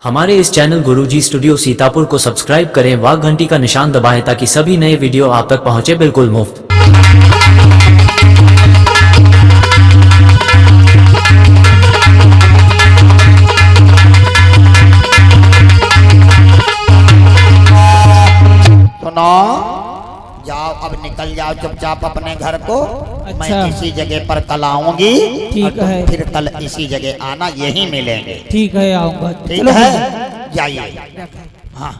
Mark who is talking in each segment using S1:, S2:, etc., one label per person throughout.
S1: हमारे इस चैनल गुरुजी स्टूडियो सीतापुर को सब्सक्राइब करें व घंटी का निशान दबाएं ताकि सभी नए वीडियो आप तक पहुंचे बिल्कुल मुफ्त।
S2: सुनो, जाओ अब निकल जाओ चुपचाप अपने घर को।
S3: अच्छा।
S2: मैं इसी जगह पर कल आऊंगी।
S3: ठीक
S2: और
S3: है।
S2: फिर कल इसी जगह आना, यही मिलेंगे।
S3: ठीक है, आऊंगा।
S2: ठीक है, जाइए। हाँ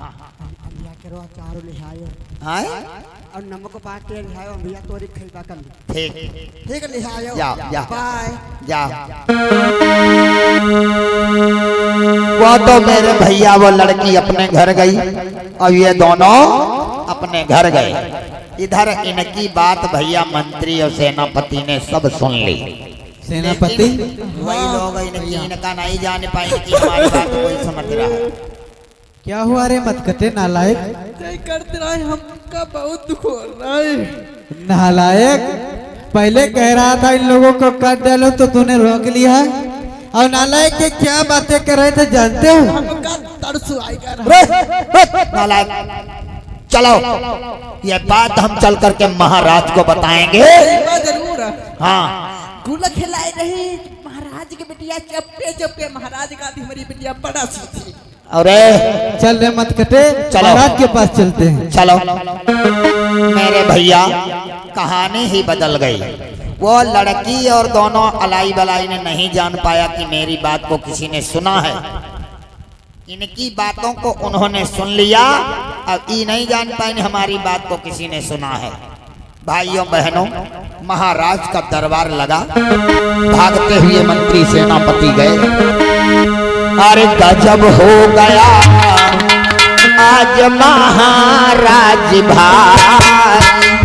S2: हाँ,
S4: और नमक बात के लिहायो भैया तोरी खरीदा कर
S2: ठीक
S4: ठीक है लिहायो
S2: जाओ जाओ
S4: बाय
S2: जाओ। वो तो मेरे भैया वो लड़की अपने घर गई और ये दोनों अपने घर गए। इधर इनकी बात भैया मंत्री और सेनापति ने सब सुन ली।
S3: सेनापति
S2: वही लोग इनका नहीं जान पाए कि हमारी बात कोई समझ रहा है।
S3: क्या हुआ रे मतकटे नालायक?
S4: करते रहे हमका बहुत दुख हो रहा है।
S3: नालायक, पहले कह रहा था इन लोगों को काट डालो तो तूने रोक लिया। और नालायक के क्या बातें कर रहे थे जानते हो?
S4: हमका तरस आएगा।
S2: नालायक, चलो ये बात हम चल करके महाराज को बताएंगे।
S4: जरूर
S2: हाँ,
S4: गुला खिलाए रहे महाराज के बिटिया चपके चपके। महाराज का हमारी बिटिया बड़ा सी थी।
S2: अरे
S3: चल रे मतकटे,
S2: चलो।
S3: महाराज के पास चलते हैं।
S2: चलो। मेरे भैया कहानी ही बदल गई। वो लड़की और दोनों अलाई बलाई ने नहीं जान पाया कि मेरी बात को किसी ने सुना है। इनकी बातों को उन्होंने सुन लिया। अब ये नहीं जान पाए हमारी बात को किसी ने सुना है। भाइयों बहनों, महाराज का दरबार लगा। भागते हुए मंत्री सेनापति गए। अरे गजब हो गया आज महाराज भाई।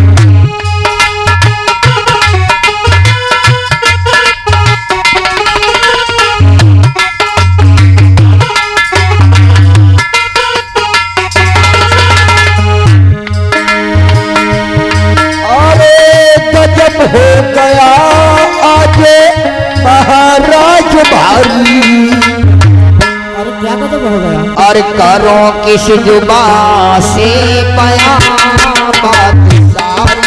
S2: गजब हो गया आज महाराज भाई।
S3: अरे क्या गजब हो गया?
S2: और करो किस जुबान से बयां बात सारी।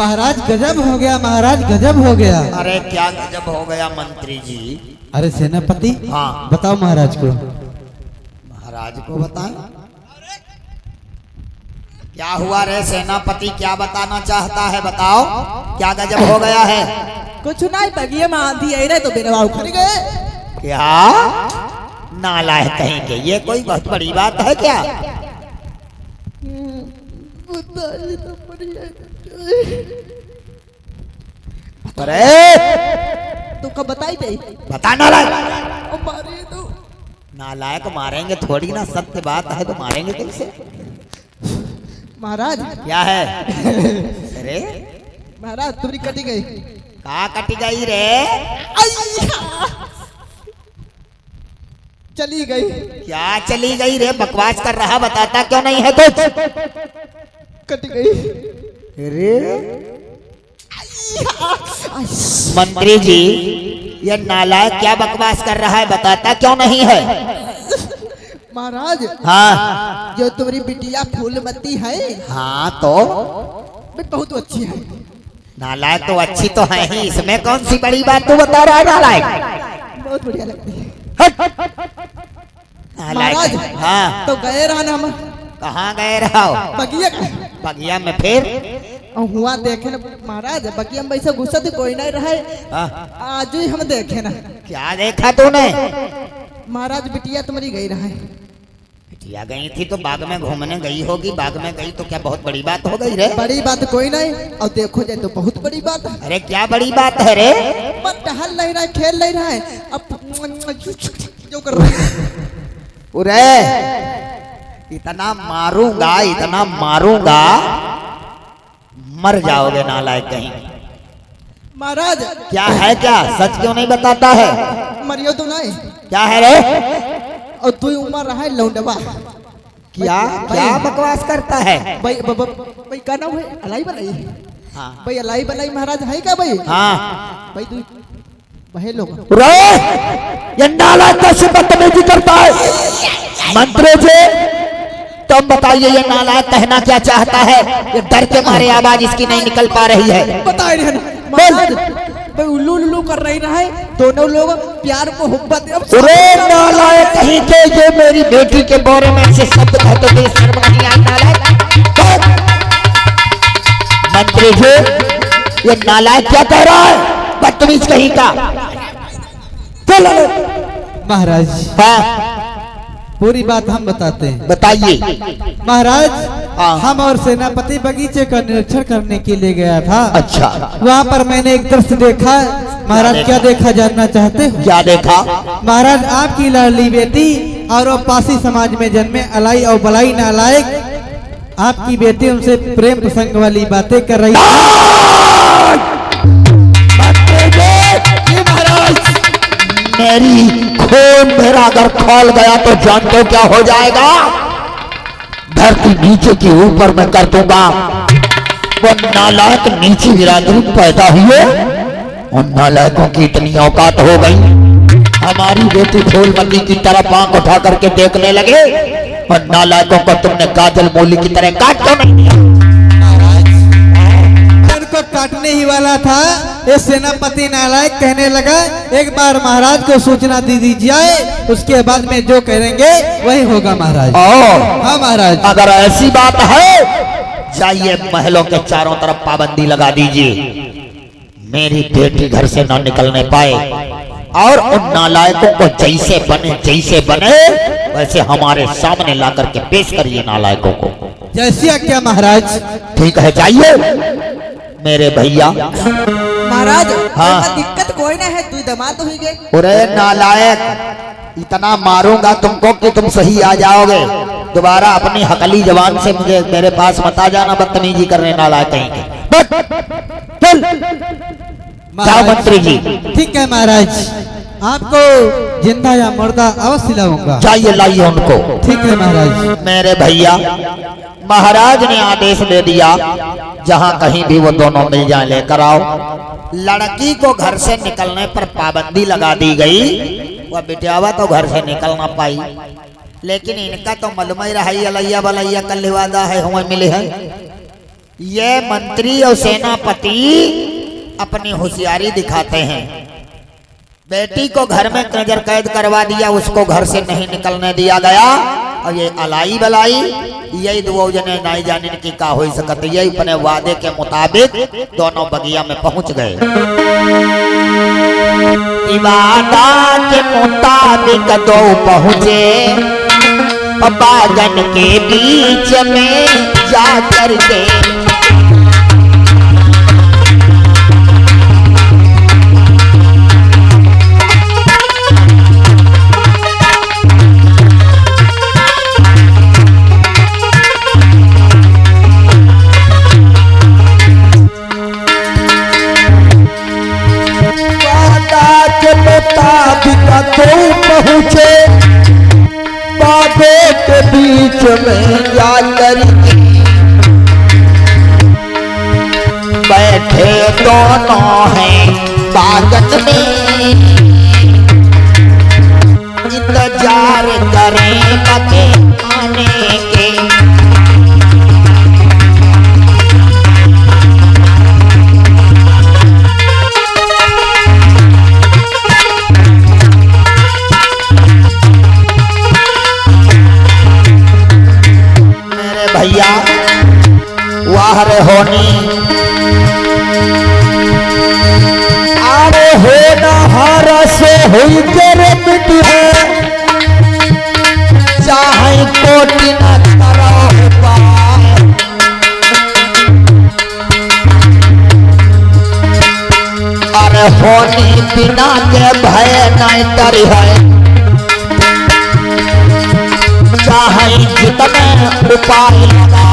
S3: महाराज गजब हो गया, महाराज गजब हो गया।
S2: अरे क्या गजब हो गया मंत्री जी।
S3: अरे सेनापति,
S2: हाँ।
S3: बताओ महाराज को।
S2: महाराज को बताएं क्या हुआ रे सेनापति, क्या बताना चाहता है? बताओ क्या गजब हो गया है।
S4: कुछ नहीं, बगिए में आंधी आई रहे तो मेरे बाबू खड़ी गए।
S2: क्या नालायक कहेंगे, ये कोई बहुत बड़ी बात है क्या? अरे
S4: तो कब बताई थे?
S2: बता नालायक।
S4: मारे तो
S2: नालायक मारेंगे थोड़ी ना, सत्य बात है तो मारेंगे कैसे?
S4: महाराज।
S2: क्या है? अरे
S4: महाराज तुम्हारी कटी गई।
S2: कहाँ कटी गई रे?
S4: चली गई।
S2: क्या चली गई रे? बकवास कर रहा, बताता क्यों नहीं है कुछ?
S4: कट गई।
S2: अरे मंत्री जी, ये नालायक क्या बकवास कर रहा है, बताता क्यों नहीं है?
S4: महाराज
S2: हाँ
S4: जो तुम्हारी बिटिया फूलमती है
S2: हाँ, तो
S4: वे बहुत अच्छी है।
S2: नालायक तो अच्छी तो है ही, इसमें कौन सी बड़ी बात तू बता रहा है नालायक?
S4: बहुत बढ़िया लगती है।
S2: नालायक।
S4: महाराज
S2: हाँ,
S4: तो गए रहा हम
S2: कहाँ गए रहो?
S4: बगिया
S2: बगिया में फिर?
S4: और हुआ देखे ना महाराज, बगिया में वैसे घुसा तो कोई नहीं रहे।
S2: हाँ,
S4: आज ही हम देखे ना
S2: क्या देखा तूने?
S4: महाराज बिटिया तुम्हारी गई रहा है।
S2: बिटिया गई थी तो बाग में घूमने गई होगी। बाग में गई तो क्या बहुत बड़ी बात हो गई रे?
S4: बड़ी बात कोई नहीं, और देखो जाए तो बहुत बड़ी बात है।
S2: अरे क्या बड़ी बात है रे?
S4: पर टहल नहीं रहा है, खेल नहीं रहा है, अब जो कर रहा है।
S2: उरे इतना मारूंगा मर जाओगे नालायक कहीं।
S4: महाराज
S2: क्या है, क्या सच क्यों नहीं बताता है?
S4: मरियो तो नहीं
S2: क्या है रे?
S4: और तू उमर रहा है लौंडवा।
S2: क्या क्या बकवास करता है?
S4: भाई भाई का नाम है अलाई बलाई।
S2: हाँ
S4: भाई अलाई बलाई महाराज है क्या भाई?
S2: हाँ
S4: भाई तू भाई लोग
S2: रे ये नालायक कैसे बदतमीजी करता है? मंत्री जी तुम बताइए ये नालायक कहना क्या चाहता है? ये डर के मारे आवाज इसकी नहीं निकल पा रही है।
S4: बताए रहे ना महाराज भाई उल्लू उल्लू कर रही रहा है दोनों लोग प्यार को हुब्बत।
S2: रे नालायक कहीं के ये मेरी बेटी के बारे में ऐसे शब्द कहते थे, शर्म नहीं आई नालायक? मंत्री जी ये नालायक क्या कह रहा है? बदतमीज कहीं का। चलो
S3: महाराज
S2: हाँ
S3: पूरी बात हम बताते हैं।
S2: बताइए।
S3: महाराज
S2: हाँ।
S3: हम और सेनापति बगीचे का निरीक्षण करने के लिए गया था।
S2: अच्छा
S3: वहाँ पर मैंने एक दृश्य देखा। महाराज क्या देखा जानना चाहते हो?
S2: क्या देखा?
S3: महाराज आपकी लाडली बेटी और वो पासी समाज में जन्मे अलाई और बलाई नालायक आपकी बेटी उनसे प्रेम प्रसंग वाली बातें कर रही है।
S2: मेरी खून मेरा अगर खोल गया तो जानते हो क्या हो जाएगा? धरती नीचे के ऊपर मैं कर दूंगा। वो नालायक नीचे बिरादरी पैदा हुए और नालायकों की इतनी औकात हो गई, हमारी बेटी फूलमती की तरफ आंख उठा करके देखने लगे और नालायकों को तुमने काजल मूली की तरह काट क्यों नहीं दिया?
S3: को काटने ही वाला था। ये सेनापति नालायक कहने लगा एक बार महाराज को सूचना दे दीजिए, उसके बाद में जो करेंगे वही होगा महाराज। हाँ महाराज
S2: अगर ऐसी बात है जाइए महलों के चारों तरफ पाबंदी लगा दीजिए, मेरी बेटी घर से ना निकलने पाए और उन नालायकों को जैसे बने वैसे हमारे सामने ला करके पेश करिए नालायकों को।
S3: जैसी क्या महाराज?
S2: ठीक है जाइए मेरे भैया।
S4: महाराज
S2: हाँ।
S4: दिक्कत कोई ना है, तू दमा तो ही गए।
S2: अरे नालायक इतना मारूंगा तुमको कि तुम सही आ जाओगे। दोबारा अपनी हकली जबान से मुझे मेरे पास मत आ जाना बदतमीजी करने नालायक कहीं के। चल जाओ मंत्री जी।
S3: ठीक है महाराज आपको जिंदा या मुर्दा अवश्य लाऊंगा।
S2: जाइए लाइए उनको।
S3: ठीक है महाराज।
S2: मेरे भैया महाराज ने आदेश दे दिया जहां कहीं भी वो दोनों मिल जाए लेकर आओ। लड़की को घर से निकलने पर पाबंदी लगा दी गई। वह बिटियावा तो घर से निकल ना पाई, लेकिन इनका तो मलमा ही रहा अलैया बलैया कल्लिवादा है हुए मिले हैं। ये मंत्री और सेनापति अपनी होशियारी दिखाते हैं। बेटी को घर में नजर कैद करवा दिया, उसको घर से नहीं निकलने दिया गया और ये अलाई बलाई यही दो जने नहीं जाने की का हो सकत, यही अपने वादे के मुताबिक दोनों बगिया में पहुंच गए। वादा के मुताबिक दो पहुंचे बागन के बीच में जा करके। पहुंचे बाबे के बीच में जा करके बैठे दोनों हैं बागन में, इंतजार करें बके आने के। भैया वाह रे होनी आरे हो ना हारा से हुई तेरे मिट्टी है, चाहे कोटि न करो पाए। अरे होनी बिना के भय नहीं डरी है, चाहे चित में उपाय लगा।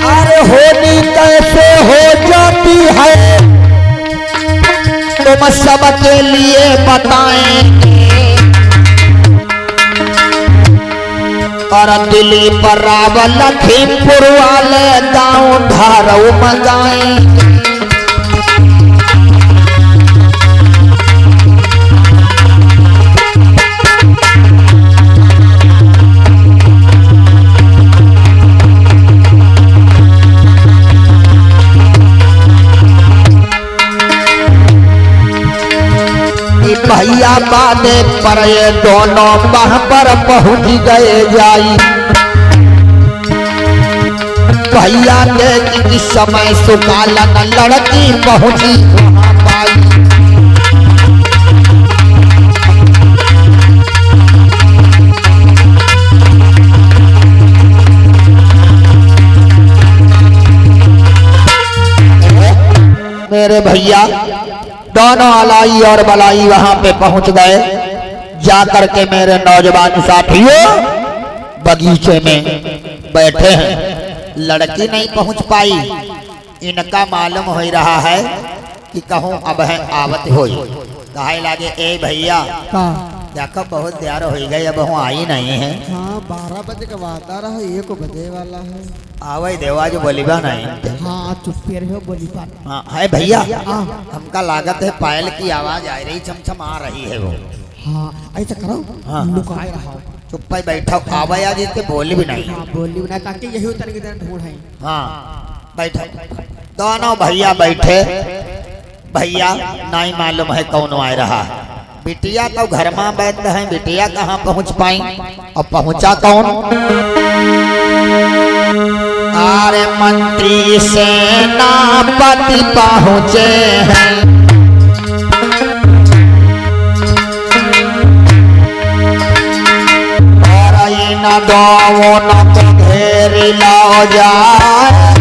S2: अरे होली कैसे हो जाती है तुम सबके लिए बताएंगे। और दिल्ली पर रावल लखीमपुर वाले गाँव धारऊ मंगाएंगे। भैया बादे पर ये दोनों वहां पर पहुंच गए जाई। भैया के किस समय सुकालन लड़की पहुंची वहां पाई। मेरे भैया दोनों अलाई और बलाई वहां पे पहुंच गए। जाकर के मेरे नौजवान साथियों बगीचे में बैठे हैं। लड़की नहीं पहुंच पाई। इनका मालूम हो रहा है कि कहूँ अब है आवत होई। कहे लागे ए भैया देखो बहुत देर हो गई अब वहाँ आई नहीं है।
S3: हाँ 12 बजे का वादा रहा 1 बजे वाला है।
S2: आवे देवा जो बोलीबा नहीं।
S3: हाँ चुप्पी रहो बोलीबा।
S2: हाँ है भैया हमका लागत है पायल की आवाज आ रही छमछम आ रही है वो।
S3: हाँ ऐसा करो
S2: हाँ
S3: लुकाए रहो।
S2: चुप बैठो आवाज जिसके बोली भी नहीं।
S3: हाँ बोली भी नहीं ताकि यही उतर की तरह ढूंढ है।
S2: हाँ बैठो दोनों भैया बैठे। भैया नहीं मालूम है कौन आ रहा है। बिटिया तो घर में बैठते हैं। बिटिया कहाँ पहुँच पाई और पहुँचा कौन। अरे मंत्री सेनापति पहुँचे हैं। और इन दोनों को घेर लो जाए।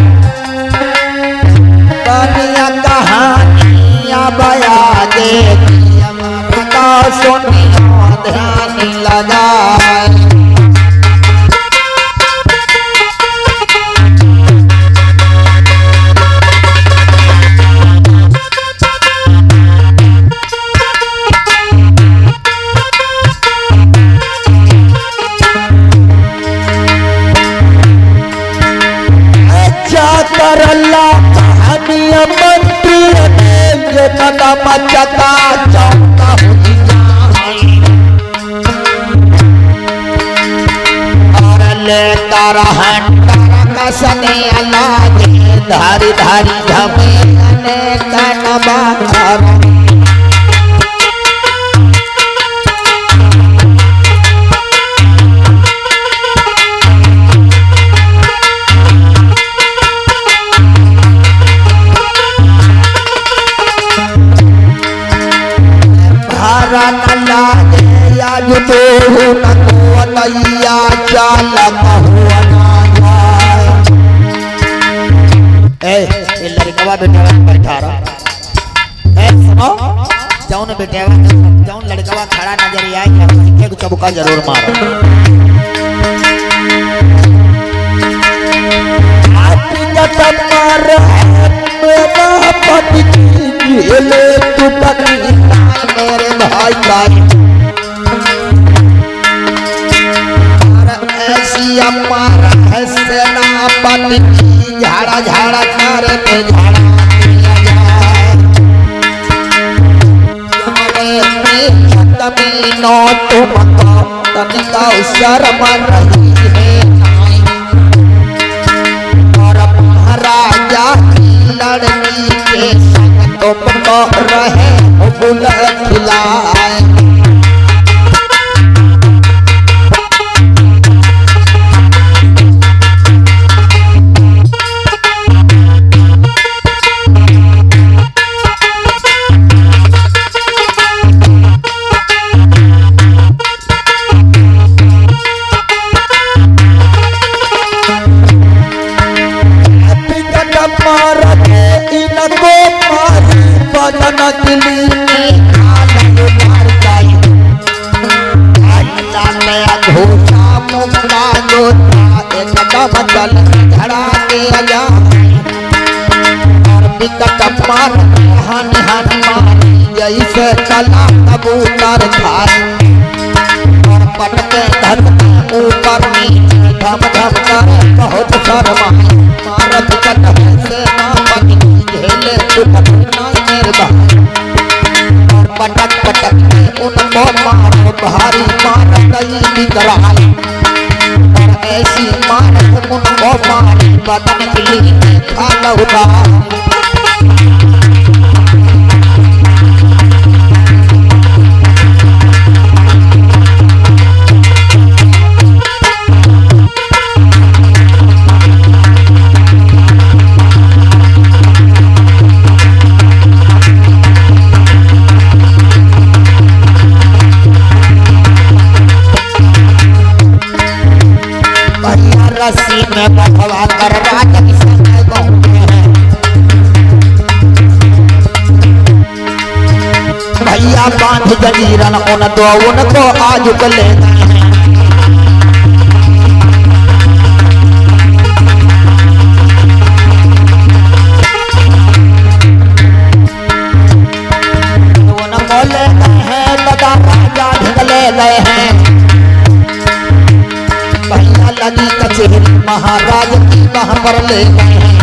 S2: कनिया कहानियाँ बया दे सुनियो ध्यान लगाए। जाकर अल्लाह कहानियाँ मंत्री ने कदम चका चौका लेकर हंटर कसने लागे धारी धारी झमेलने कनबा। भारत लागे या जुटो नको नैया चाल लड़कवा बेटा बैठा रहा। सुनो जौन बेटा जौन लड़कवा खड़ा नजर आए एक चबुका जरूर मारो। मेरे भाई भाई ऐसी अम्मार है सेनापति झाड़ा झाड़ा झाड़े पे झाड़ा नो तुमको तनिका शर्म रही है। और महाराजा की लड़की के संग तुमको रहे बुल खिलाए। चल धड़ा के जा विकट मार हानि हानि मारी जैसे चला कबूतर खाए पटके धरती ऊपर नीचे धम धम कर बहुत शर्मा मार विकट से ना पति झेले दुपट नहीं मेरे पटक पटक उनको मारो भारी मार गई बिकराल ऐसी मार उनको मारी बदन गली खाल उठा रस्सी में बंधवा कर राजा की समय घूमते हैं भैया बांध जंजीरन उन दो उनको आज ले गए हैं उनको ले गए हैं दादा राजा ढिंगले गए हैं भैया लगी कचहरी महाराज की वहां पर ले गए हैं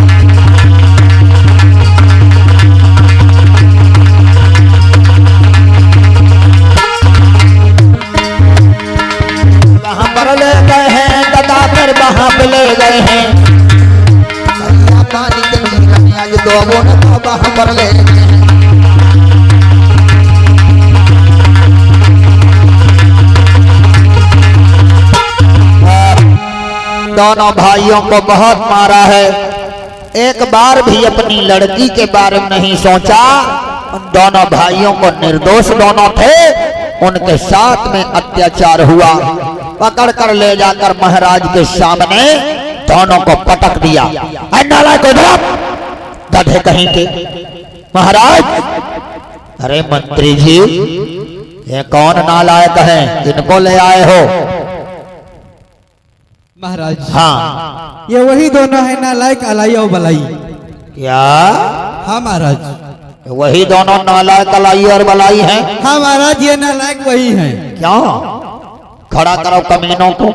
S2: वहां पर ले गए हैं दादा फिर वहां पे ले गए हैं भैया पानी के नीर आज दो को वहां पर ले गए हैं दोनों भाइयों को बहुत मारा है एक बार भी अपनी लड़की के बारे में नहीं सोचा उन दोनों भाइयों को निर्दोष दोनों थे उनके साथ में अत्याचार हुआ पकड़ कर ले जाकर महाराज के सामने दोनों को पटक दिया नालायक को गधे कहीं के महाराज अरे मंत्री जी ये कौन नालायक है किनको ले आए हो
S3: महाराज
S2: हाँ
S3: ये वही दोनों है नालायक अलाई और बलाई
S2: क्या
S3: हाँ महाराज
S2: वही दोनों नालायक अलाई और बलाई हैं
S3: हाँ महाराज ये नालायक वही हैं
S2: क्यों खड़ा करो कमीनों को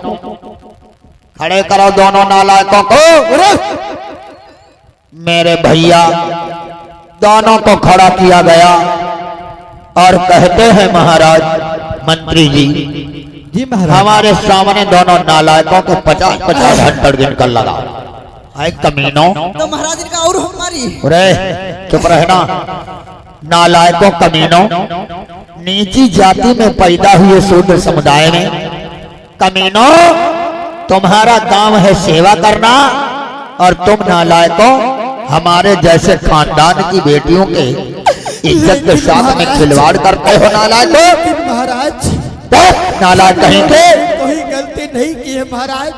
S2: खड़े करो दोनों नालायकों को मेरे भैया दोनों को खड़ा किया गया और कहते हैं महाराज मंत्री जी
S3: जी महाराज
S2: हमारे सामने दोनों नालायकों को 50-50 हंटर गिनकर लगा आए कमीनों
S4: तो महाराज इनका और हमारी
S2: अरे चुप रहना नालायकों कमीनों नीची जाति में पैदा हुए शूद्र समुदाय में कमीनों तुम्हारा काम है सेवा करना और तुम नालायकों हमारे जैसे खानदान की बेटियों के इज्जत के साथ में खिलवाड़ करते हो नालायकों
S3: महाराज
S2: नालायक कहीं के
S3: कोई गलती नहीं की है महाराज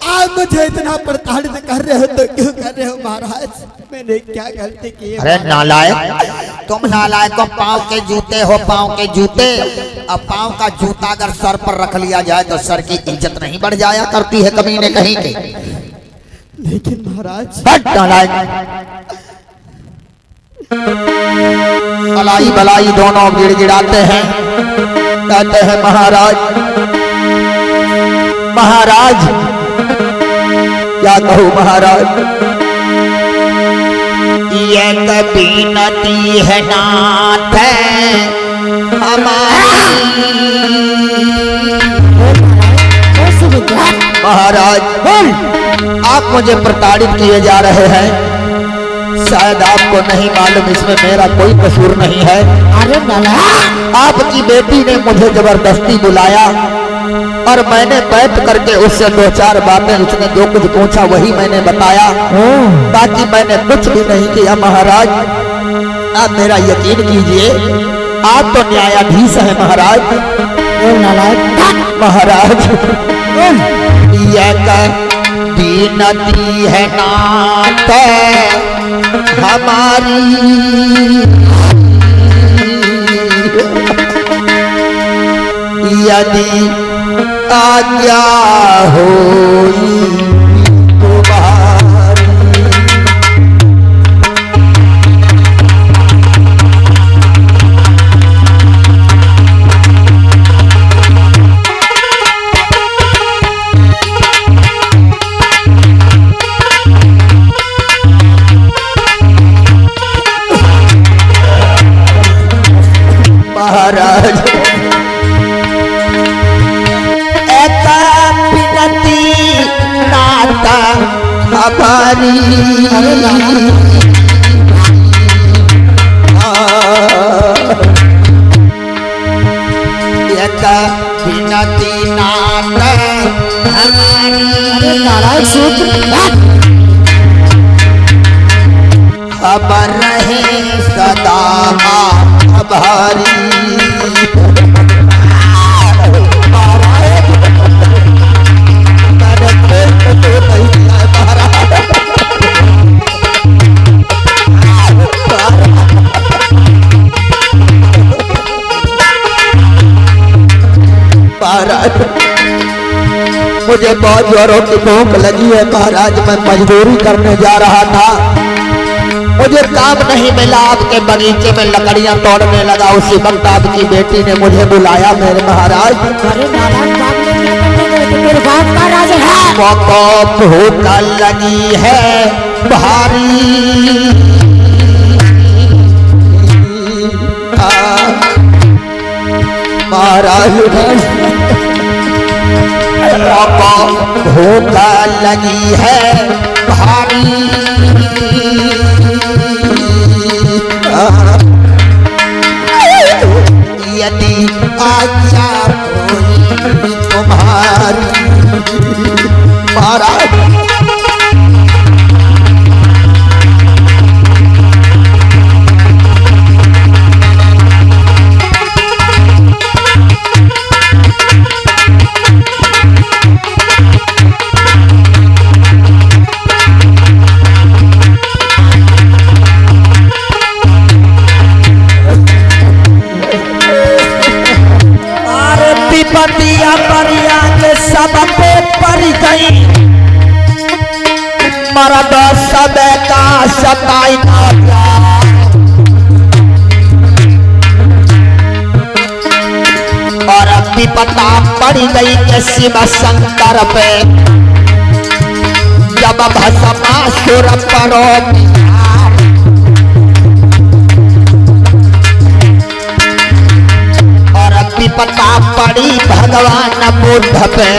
S3: आप मुझे इतना प्रताड़ित कर रहे हो तो क्यों कर रहे हो महाराज मैंने क्या गलती की है
S2: अरे नालायक तुम नालायकों पांव के जूते हो पांव के जूते अब पांव का जूता अगर सर पर रख लिया जाए तो सर की इज्जत नहीं बढ़ जाया करती है कमीने कहीं के
S3: लेकिन महाराज
S2: नालायक अलाई बलाई दोनों गिड़गिड़ाते हैं कहते हैं महाराज महाराज क्या कहूँ महाराज ये कभी नदी है नाथ महाराज आप मुझे प्रताड़ित किए जा रहे हैं शायद आपको नहीं मालूम इसमें मेरा कोई कसूर नहीं है
S5: अरे
S2: आपकी बेटी ने मुझे जबरदस्ती बुलाया और मैंने बैठ करके उससे दो चार बातें उसने जो कुछ पूछा वही मैंने बताया बाकी मैंने कुछ भी नहीं किया महाराज आप मेरा यकीन कीजिए आप तो न्यायाधीश हैं महाराज महाराज यह नदी है नाथ हमारी यदि आज्ञा होई तुम्हारी एक विनती नाथ हमारी
S5: नारायण सूत्र
S2: खबर रहे सदा आभारी मुझे बहुत जोरों की भूख लगी है महाराज। मैं मजदूरी करने जा रहा था, मुझे काम नहीं मिला, आपके बगीचे में लकड़ियां तोड़ने लगा। उसी वक्त आपकी बेटी ने मुझे बुलाया मेरे महाराज।
S5: अरे नारायण बाप ने क्या करने गए थे? मेरे बाप का राज है।
S2: बहुत भूख लगी है भारी, महाराज भूख लगी है भारी, यदि आज्ञा कोई तुम्हारी महाराज। पतिया परिया के सब पे पड़ गई, मर्द सब का सताई और विपता पड़ गई के शिव शंकर पे, जब भस्मासुर पड़ो विपता पड़ी भगवान बुद्ध पे,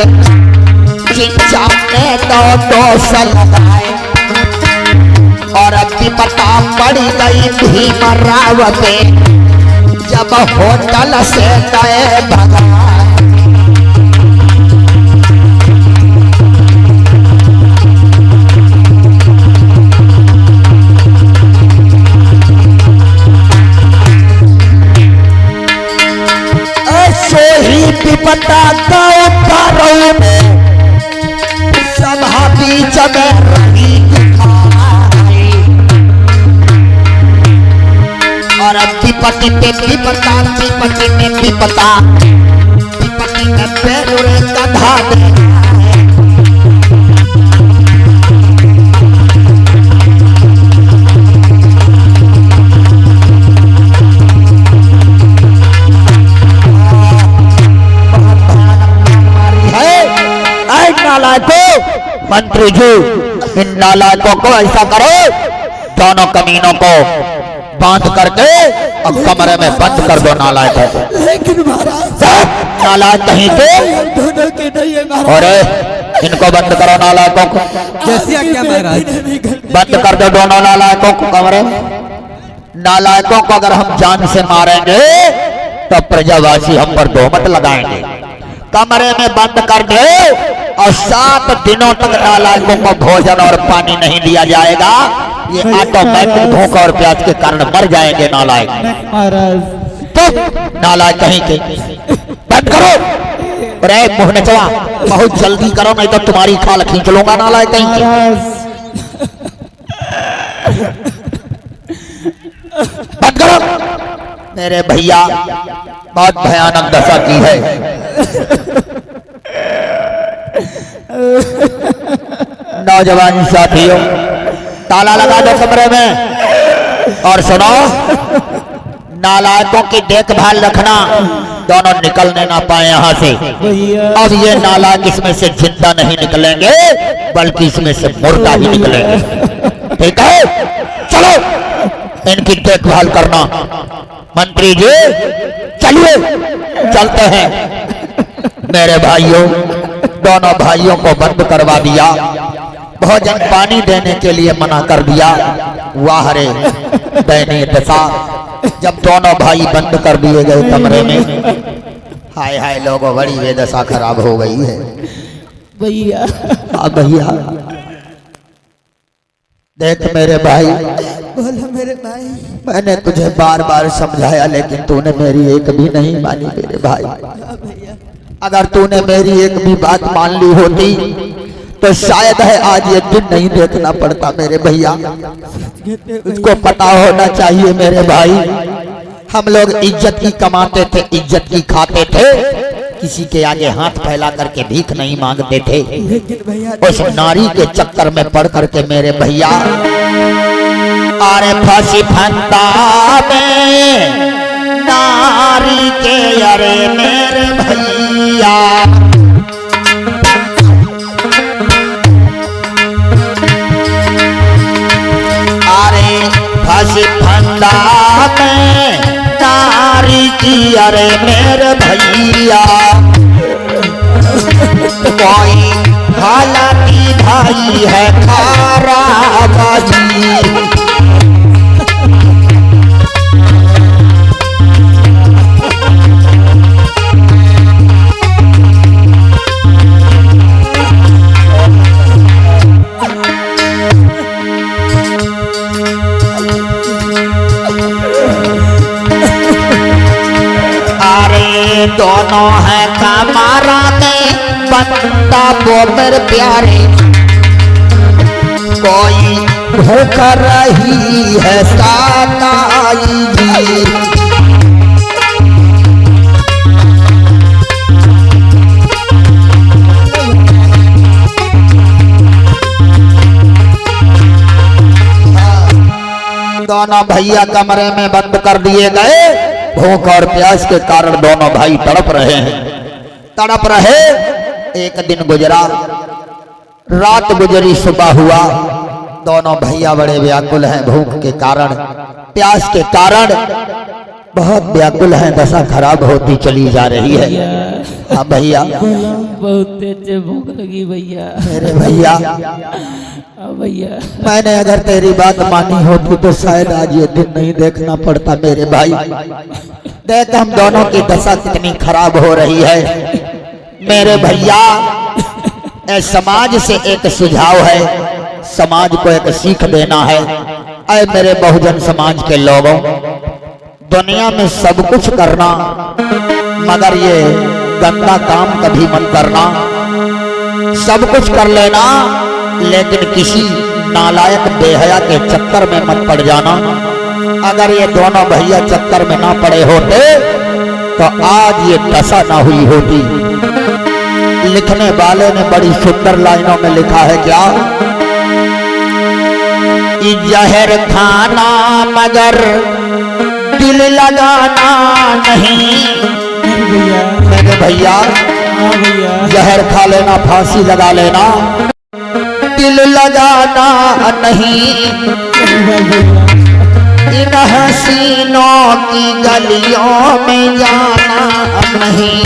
S2: चिंचा ने तो दोष लगाए और विपता पड़ी गई भीमराव पे, जब होटल से गए भगवान। विपता सभा बीच में रही और विपत्ति पे विपता, विपत्ति में विपता, विपत्ति में पैर कधा दे। मंत्री जी, इन नालायकों को ऐसा करो, दोनों कमीनों को बांध करके अब कमरे में बंद कर दो नालायकों को।
S3: लेकिन महाराज
S2: नालायक कहीं के
S3: दोनों के नहीं है महाराज।
S2: और इनको बंद करो नालायकों को।
S3: जैसे आज्ञा महाराज।
S2: बंद कर दो दोनों नालायकों को कमरे। नालायकों को अगर हम जान से मारेंगे तो प्रजावासी हम पर तोहमत लगाएंगे। कमरे में बंद कर दो और 7 दिनों तक नालायकों को भोजन और पानी नहीं दिया जाएगा। ये ऑटोमेटिक भूख और प्यास के कारण मर जाएंगे नालायक।
S3: महाराज
S2: तो नालायक कहीं के बंद करो। अरे मुँह नचवा, बहुत जल्दी करो नहीं तो तुम्हारी खाल खींच लूंगा नालायक कहीं के। बंद करो। मेरे भैया बहुत भयानक दशा की है। नौजवान साथियों, ताला लगा दो कमरे में और सुनो, नालायकों की देखभाल रखना, दोनों निकलने ना पाए यहाँ से। अब ये नालायक इसमें से जिंदा नहीं निकलेंगे बल्कि इसमें से मुर्दा ही निकलेंगे। ठीक है, चलो इनकी देखभाल करना। मंत्री जी चलिए, चलते हैं। मेरे भाइयों, दोनों भाइयों को बंद करवा दिया। भोजन पानी देने के लिए मना कर दिया। वाह रे दयनीय दशा, जब दोनों भाई बंद कर दिए गए कमरे में। हाय हाय लोगों, बड़ी बेदशा खराब हो गई है
S5: भैया।
S2: हाँ भैया, देख मेरे भाई,
S4: बोलो मेरे भाई।
S2: मैंने तुझे बार बार समझाया लेकिन तूने मेरी एक भी नहीं मानी मेरे भाई। अगर तूने मेरी एक भी बात मान ली होती तो शायद है आज ये दिन नहीं देखना पड़ता मेरे भैया। उसको पता होना चाहिए मेरे भाई, हम लोग इज्जत की कमाते थे, इज्जत की खाते थे, किसी के आगे हाथ फैला करके भीख नहीं मांगते थे। उस नारी के चक्कर में पड़ करके मेरे भैया अरे फांसी फंदा में नारी के, अरे मेरे भैया अरे फांसी फंदा में नारी की, अरे मेरे भैया कोई हालाती भाई है खारा बाजी। दोनों है कमारा में बंदा वो मेरे प्यारे, कोई भूख रही है साताई जी। दोनों भैया कमरे में बंद कर दिए गए। भूख और प्यास के कारण दोनों भाई तड़प रहे हैं, तड़प रहे। एक दिन गुजरा, रात गुजरी, सुबह हुआ। दोनों भैया बड़े व्याकुल हैं, भूख के कारण, प्यास के कारण बहुत व्याकुल हैं। दशा खराब होती चली जा रही है। हाँ भैया,
S5: बहुत तेज भूख लगी भैया।
S2: मेरे भैया,
S5: भैया
S2: मैंने अगर तेरी बात मानी होती तो शायद आज ये दिन नहीं देखना पड़ता मेरे भाई। देख हम दोनों की दशा कितनी खराब हो रही है मेरे भैया। समाज से एक सुझाव है, समाज को एक सीख देना है। ऐ मेरे बहुजन समाज के लोगों, दुनिया में सब कुछ करना मगर ये गंदा काम कभी मत करना। सब कुछ कर लेना लेकिन किसी नालायक बेहया के चक्कर में मत पड़ जाना। अगर ये दोनों भैया चक्कर में ना पड़े होते तो आज ये दशा ना हुई होती। लिखने वाले ने बड़ी सुंदर लाइनों में लिखा है क्या, जहर खाना मगर दिल लगाना नहीं। मेरे भैया, जहर खा लेना, फांसी लगा लेना, दिल लगाना नहीं। इन हसीनों की गलियों में जाना नहीं।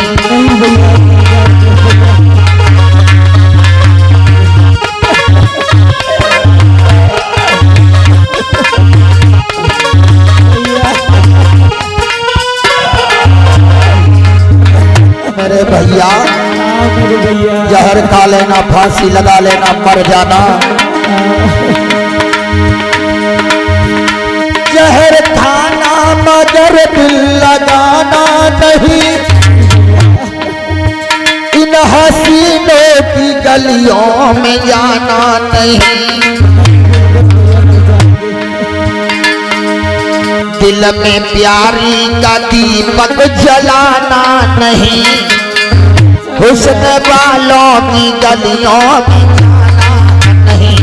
S2: मेरे भैया, जहर खा लेना, फांसी लगा लेना, मर जाना। जहर खाना मगर दिल लगाना नहीं। इन हसीनों की गलियों में जाना नहीं। दिल में प्यारी का दीपक जलाना नहीं। हुस्न वालों की गलियों में जाना नहीं।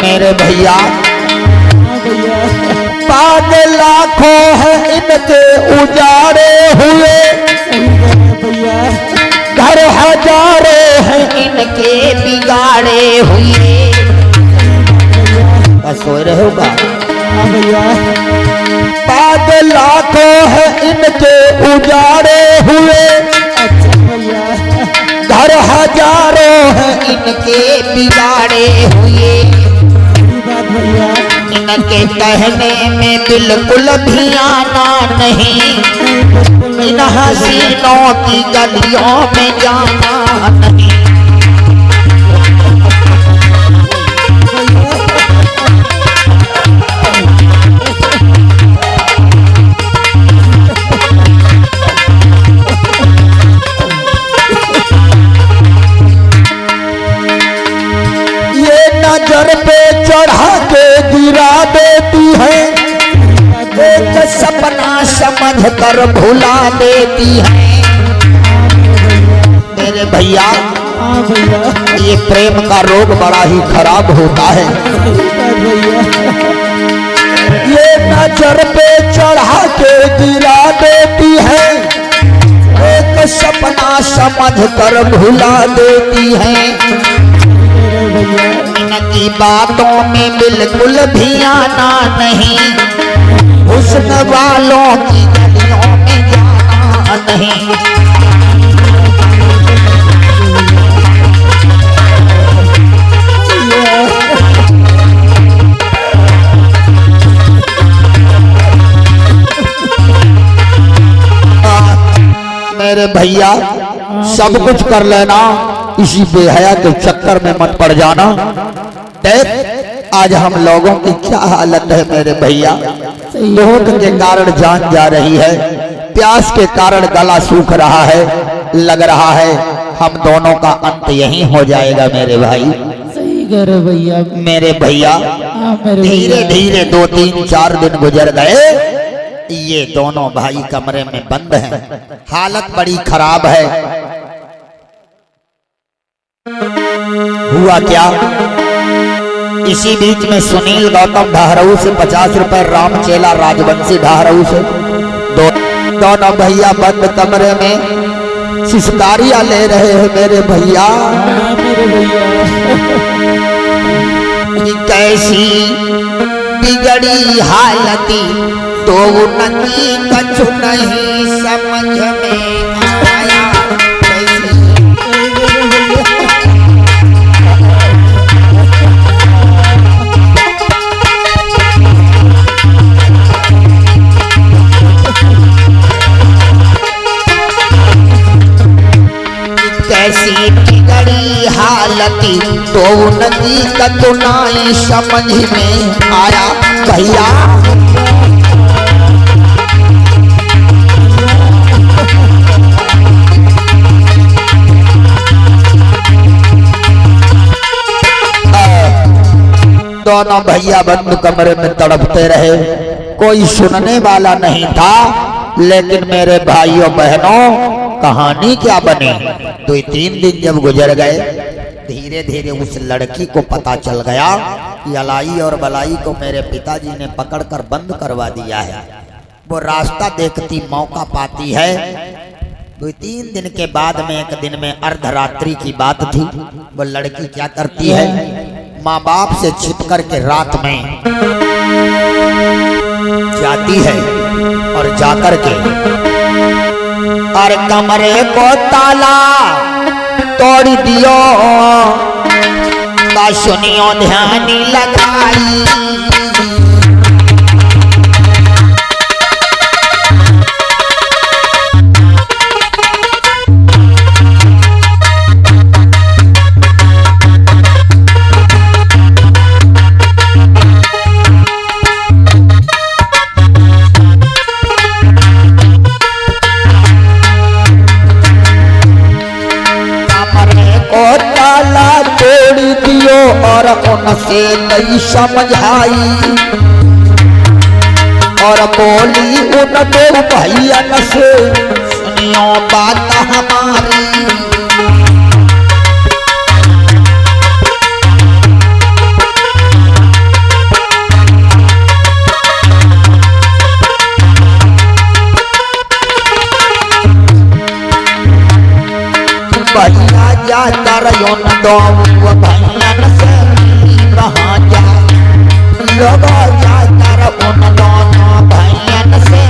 S2: मेरे भैया, बाग लाखों है इनके उजाड़े हुए, घर हजारों हैं इनके बिगाड़े हुए। सोए रहे होगा
S3: हाँ भैया।
S2: बाद लाखों है इनके उजाड़े हुए।
S3: अच्छा भैया।
S2: घर हजारों है इनके बिगाड़े हुए।
S3: सही बात भैया।
S2: इनके कहने में बिल्कुल भी आना नहीं, इन हसीनों की गलियों में जाना नहीं। ये नजर पे चढ़ा के गिरा देती है, एक सपना समझ कर भुला देती है। मेरे भैया
S3: हाँ भैया।
S2: ये प्रेम का रोग बड़ा ही खराब होता है। ये नजर पे चढ़ा के गिरा देती है, एक सपना समझ कर भुला देती है। इनकी बातों में बिल्कुल भी आना नहीं, हुस्न वालों की गलियों में जाना नहीं। मेरे भैया सब कुछ कर लेना, इसी बेहया के चक्कर में मत पड़ जाना। देख आज हम लोगों की क्या हालत है मेरे भैया। भूख के कारण जान जा रही है, प्यास के कारण गला सूख रहा है। लग रहा है हम दोनों का अंत यहीं हो जाएगा मेरे भाई।
S5: सही कह रहे भैया।
S2: मेरे भैया
S5: हाँ मेरे
S2: धीरे
S5: भैया।
S2: धीरे 2-3-4 दिन गुजर गए। ये दोनों भाई कमरे में बंद हैं, हालत बड़ी खराब है। हुआ क्या, इसी बीच में सुनील गौतम ढाहरऊ से 50 रुपए, रामचेला राजवंशी ढाहरऊ से दोनों भैया बंद कमरे में सिसकारियां ले रहे हैं मेरे भैया।
S5: हाँ मेरे भैया।
S2: कैसी बिगड़ी हालती तो उनकी कछु नहीं समझ में आया। कैसी बिगड़ी हालती तो उनकी कछु नहीं समझ में आया। भैया दोनों भैया बंद कमरे में तड़पते रहे, कोई सुनने वाला नहीं था। लेकिन मेरे भाइयों बहनों कहानी क्या बनी। 2-3 दिन जब गुजर गए, धीरे धीरे उस लड़की को पता चल गया कि अलाई और बलाई को मेरे पिताजी ने पकड़कर बंद करवा दिया है। वो रास्ता देखती मौका पाती है। 2-3 दिन के बाद में एक दिन में अर्धरात्रि की बात थी। वो लड़की क्या करती है, माँ बाप से छिप करके रात में जाती है और जाकर के और कमरे को ताला तोड़ दियो, का सुनियो ध्यान लगाई। और उनसे नहीं समझाई और बोली उन दो भैया से, सुनियो बात हमारी। भैया जा तरयोन दो भैयन से कहाँ जा लोग जा तरयोन दोनों भैयन से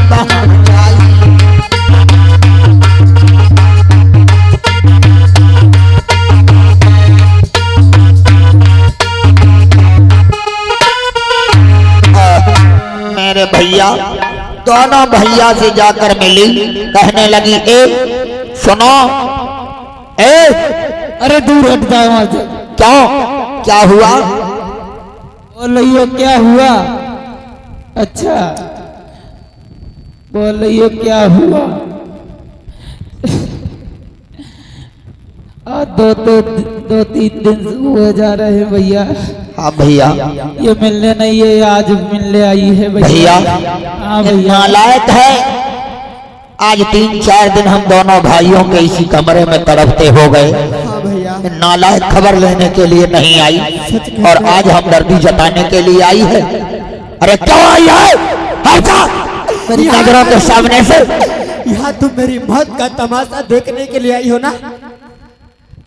S2: कहाँ जाई। मेरे भैया दोनों भैया से जाकर मिली, कहने लगी ए सुनो ए।
S3: अरे दूर हट जाओ वहां से।
S2: क्यों क्या हुआ?
S3: बोल रही हो क्या हुआ? अच्छा बोल रही हो क्या हुआ? दो तीन दिन हो जा रहे हैं भैया।
S2: हाँ भैया
S3: ये मिलने नहीं है, आज मिलने आई है
S2: भैया।
S3: हाँ भैया
S2: नालायक है। आज 3-4 दिन हम दोनों भाइयों के इसी कमरे में तड़पते हो गए।
S3: हाँ भैया
S2: नालायक खबर लेने के लिए नहीं आई और आज हमदर्दी जताने के लिए आई है। अरे क्यों आई है? हटा मेरी नजरों के सामने से।
S6: यहाँ तुम मेरी मौत का तमाशा देखने के लिए आई हो ना?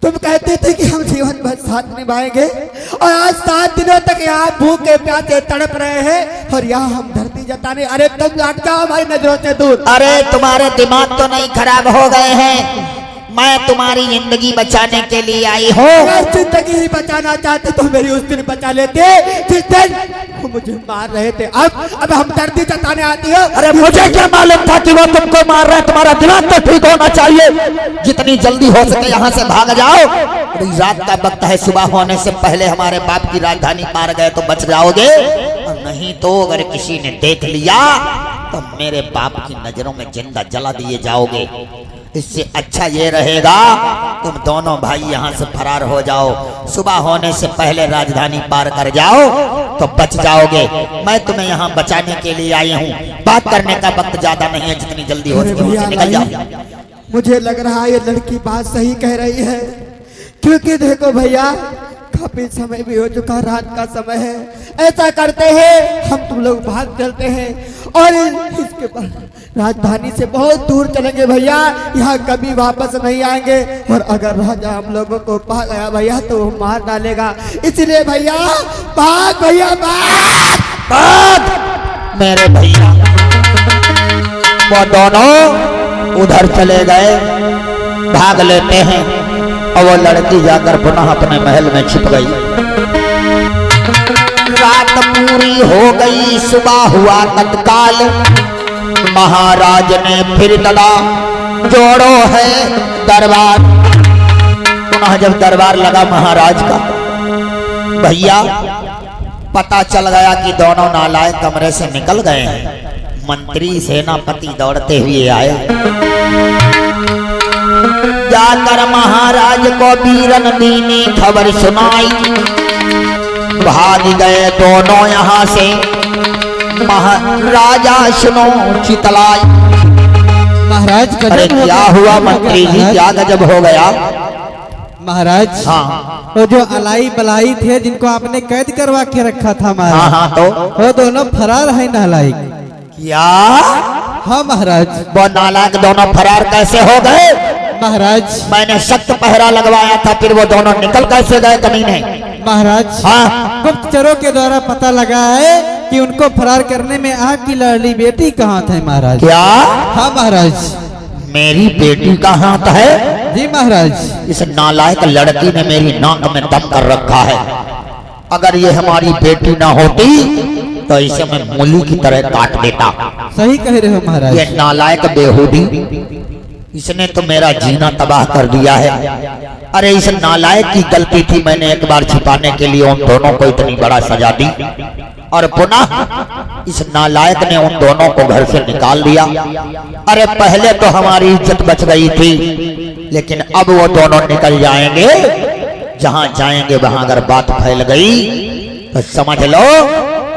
S6: तुम कहते थे कि हम जीवन भर साथ निभाएंगे और आज 7 दिनों तक यहाँ भूखे प्यासे तड़प रहे हैं और यहाँ हम धरती जताने। अरे तुम हट जाओ हमारी नजरों से दूर।
S2: अरे तुम्हारे दिमाग तो नहीं खराब हो गए हैं? मैं तुम्हारी जिंदगी बचाने के लिए आई हूँ।
S6: अगर जिंदगी ही बचाना चाहते तो मेरी उस दिन बचा लेते जिस दिन वो मुझे मार रहे थे। अब हम दर्दी जताने आती हो।
S2: अरे मुझे क्या मालूम था कि वो तुमको मार रहा है? तुम्हारा दिमाग तो ठीक होना चाहिए। जितनी जल्दी हो सके यहाँ से भाग जाओ। अभी रात का वक्त है, सुबह होने से पहले हमारे बाप की राजधानी पार गए तो बच जाओगे, और नहीं तो अगर किसी ने देख लिया तो मेरे बाप की नजरों में जिंदा जला दिए जाओगे। इससे अच्छा ये रहेगा तुम दोनों भाई यहाँ से फरार हो जाओ। सुबह होने से पहले राजधानी पार कर जाओ तो बच जाओगे। मैं तुम्हें यहाँ बचाने के लिए आई हूँ। बात करने का वक्त ज्यादा नहीं है, जितनी जल्दी हो सके वहाँ से निकल जाओ।
S6: मुझे लग रहा है ये लड़की बात सही कह रही है, क्योंकि देखो भैया काफी समय भी हो चुका, रात का समय है। ऐसा करते हैं हम तुम लोग भाग चलते हैं और इसके बाद राजधानी से बहुत दूर चलेंगे भैया, यहाँ कभी वापस नहीं आएंगे। और अगर राजा हम लोगों को पा गया भैया तो वो मार डालेगा। इसलिए भैया भाग, भैया भाग
S2: भाग। मेरे भैया वो दोनों उधर चले गए, भाग लेते हैं। और वो लड़की जाकर पुनः अपने महल में छिप गई। रात पूरी हो गई, सुबह हुआ तत्काल। महाराज ने फिर लड़ा, जोड़ो है दरबार। पुनः जब दरबार लगा महाराज का, भैया पता चल गया कि दोनों नालायक कमरे से निकल गए हैं। मंत्री सेनापति दौड़ते हुए आए। जाकर महाराज को वीरन दीनी खबर सुनाई। भाग गए दोनों यहाँ से। महाराजा सुनो चितलाई।
S3: महाराज
S2: अरे क्या हुआ मंत्री जी, क्या गजब हो गया?
S3: महाराज
S2: हाँ
S3: वो जो अलाई बलाई थे जिनको आपने कैद करवा के रखा था महाराज,
S2: हाँ तो
S3: वो दोनों फरार है नालायक।
S2: क्या?
S3: हाँ महाराज।
S2: वो नालायक दोनों फरार कैसे हो गए?
S3: महाराज
S2: मैंने सख्त पहरा लगवाया था, फिर वो दोनों निकल कैसे गए कमीने?
S3: महाराज
S2: हाँ
S3: गुप्तचरों के द्वारा पता लगा है कि उनको फरार करने में आपकी लाडली बेटी कहाँ थे महाराज।
S2: क्या?
S3: हाँ महाराज।
S2: मेरी बेटी का हाथ है?
S3: जी महाराज।
S2: इस नालायक लड़की ने मेरी नाक में दम कर रखा है। अगर ये हमारी बेटी ना होती तो इसे मैं मूली की तरह काट देता।
S3: सही कह रहे हो महाराज।
S2: ये नालायक बेहूदी, इसने तो मेरा जीना तबाह कर दिया है। अरे इस नालायक की गलती थी, मैंने एक बार छिपाने के लिए उन दोनों को इतनी बड़ा सजा दी और पुनः इस नालायक ने उन दोनों को घर से निकाल दिया। अरे पहले तो हमारी इज्जत बच गई थी, लेकिन अब वो दोनों निकल जाएंगे। जहां जाएंगे वहां अगर बात फैल गई तो समझ लो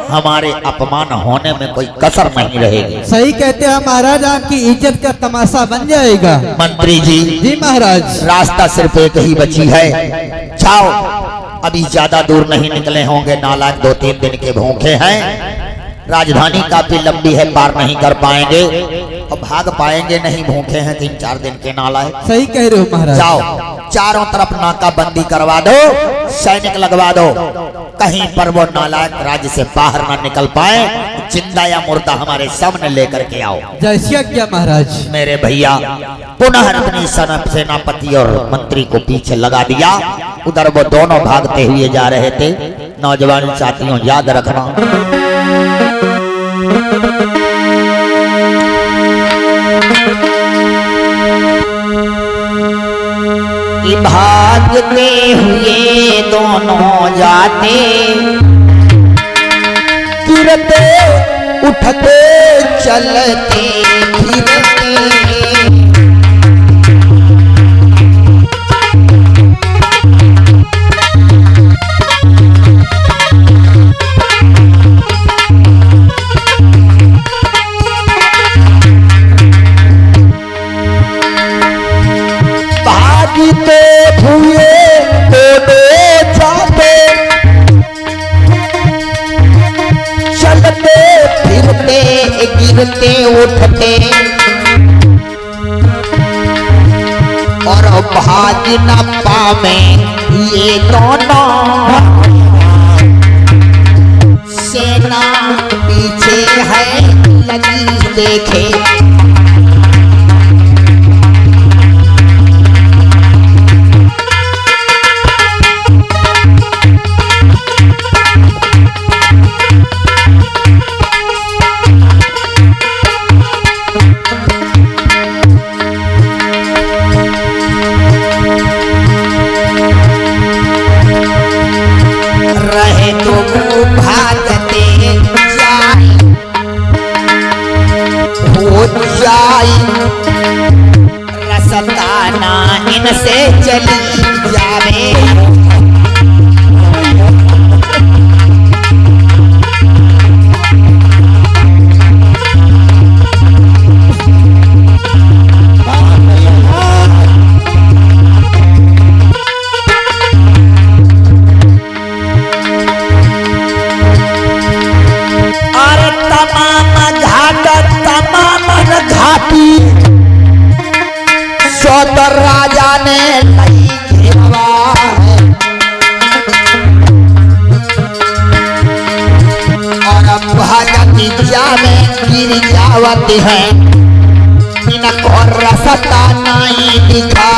S2: हमारे अपमान होने में कोई कसर नहीं रहेगी।
S3: सही कहते हैं महाराज, आपकी इज्जत का तमाशा बन जाएगा।
S2: मंत्री जी।
S3: जी महाराज।
S2: रास्ता सिर्फ एक ही बची है, जाओ। अभी ज्यादा दूर नहीं निकले होंगे, नालायक 2-3 दिन के भूखे हैं। राजधानी काफी लंबी है, पार नहीं कर पाएंगे। और भाग पाएंगे नहीं, भूखे हैं 3-4 दिन के नालायक।
S3: सही कह रहे हो महाराज।
S2: जाओ चारों तरफ नाकाबंदी करवा दो, सैनिक लगवा दो, कहीं पर वो नालायक राज्य से बाहर ना निकल पाए। जिंदा या मुर्दा हमारे सामने लेकर के आओ।
S3: जैसा क्या महाराज।
S2: मेरे भैया पुनः अपनी सेनापति और मंत्री को पीछे लगा दिया। उधर वो दोनों भागते हुए जा रहे थे। नौजवान साथियों याद रखना, कि भागते हुए दोनों जाते, गिरते उठते चलते फिरते, भागते हुए दोनों जाते, चलते फिरते गिरते उठते, और भाग न पावे ये दोनों, सेना पीछे है लगी देखे। रहे तो भागते जाए, हो जाए रसताना इनसे चली जावे। सौदर राजा ने लई घेरवा है, और भगती जावे गिर जावत है, इनको रसता नहीं दिखा।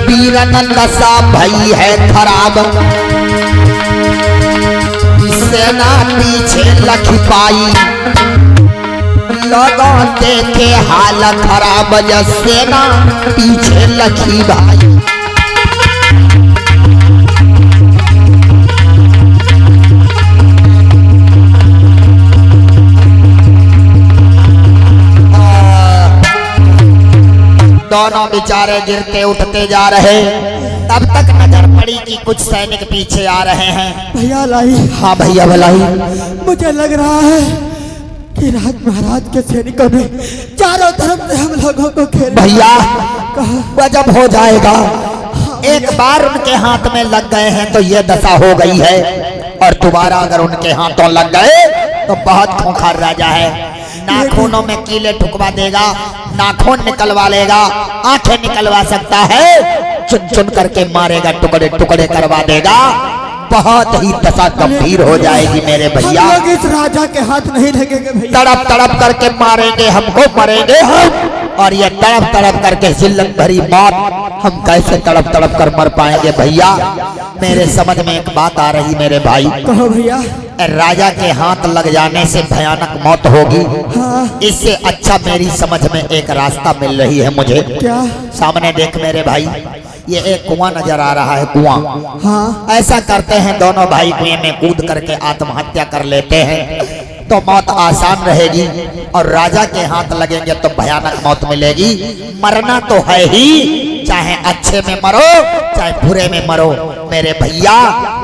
S2: वीरनंदसा भई है खराब, सेना पीछे लख पाई, लोगों देखे हाल खराब, सेना पीछे लखी भाई। दोनों बेचारे गिरते उठते जा रहे। तब तक नजर पड़ी कि कुछ सैनिक पीछे आ रहे हैं।
S6: भैया लाई।
S2: हाँ भैया भलाई।
S6: मुझे लग रहा है कि राज महाराज के सैनिकों ने चारों तरफ से हम लोगों को घेर।
S2: भैया गजब हो जाएगा, एक बार उनके हाथ में लग गए हैं तो ये दशा हो गई है, और दोबारा अगर उनके हाथों लग गए तो बहुत खूंखार राजा है। नाखूनों में कीले ठुकवा देगा, नाखून निकलवा लेगा, आंखें निकलवा सकता है, चुन चुन करके मारेगा, टुकड़े टुकड़े करवा देगा। बहुत ही दशा गंभीर हो जाएगी मेरे भैया।
S6: हम लोग इस राजा के हाथ नहीं लगेंगे भैया।
S2: तड़प तड़प करके मारेंगे, हमको मरेंगे हम, और ये तड़प तड़प करके जिल्लत भरी मौत हम कैसे तड़प तड़प कर मर पाएंगे भैया। मेरे समझ में एक बात आ रही मेरे भाई।
S6: कहो भैया।
S2: राजा के हाथ लग जाने से भयानक मौत होगी।
S6: हाँ।
S2: इससे अच्छा मेरी समझ में एक रास्ता मिल रही है मुझे।
S6: क्या?
S2: सामने देख मेरे भाई, ये एक कुआं नजर आ रहा है, कुआं।
S6: हाँ।
S2: ऐसा करते हैं दोनों भाई कुएं में कूद करके आत्महत्या कर लेते हैं, तो मौत आसान रहेगी, और राजा के हाथ लगेंगे तो भयानक मौत मिलेगी। मरना तो है ही, चाहे अच्छे में मरो चाहे बुरे में मरो। मेरे भैया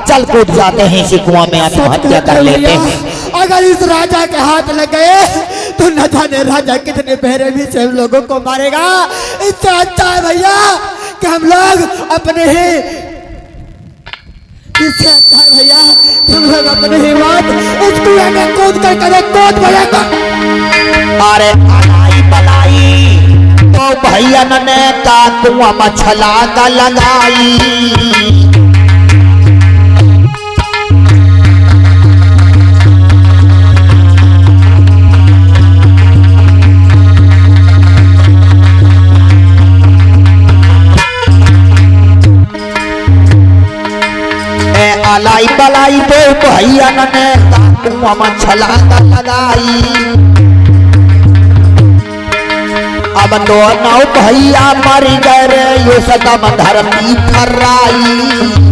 S2: चल कूद जाते हैं इसी कुआं में, आत्महत्या कर लेते हैं।
S6: अगर इस राजा के हाथ लग गए तो न जाने राजा कितने पहरे भी से हम लोगों को मारेगा। इससे अच्छा है भैया कि हम लोग अपने ही, इससे अच्छा है भैया तुम लोग अपने ही मौत इस कुएं में कूद कर करे कूद भरेगा।
S2: अरे अलाई बलाई तो भैया ने का कुआं मछला का लगाई। अलाई बलाई तो भैया ने कुआं मछला का लगाई। अब दोनों भैया मर गए रे यो सदम धरती थर्राई।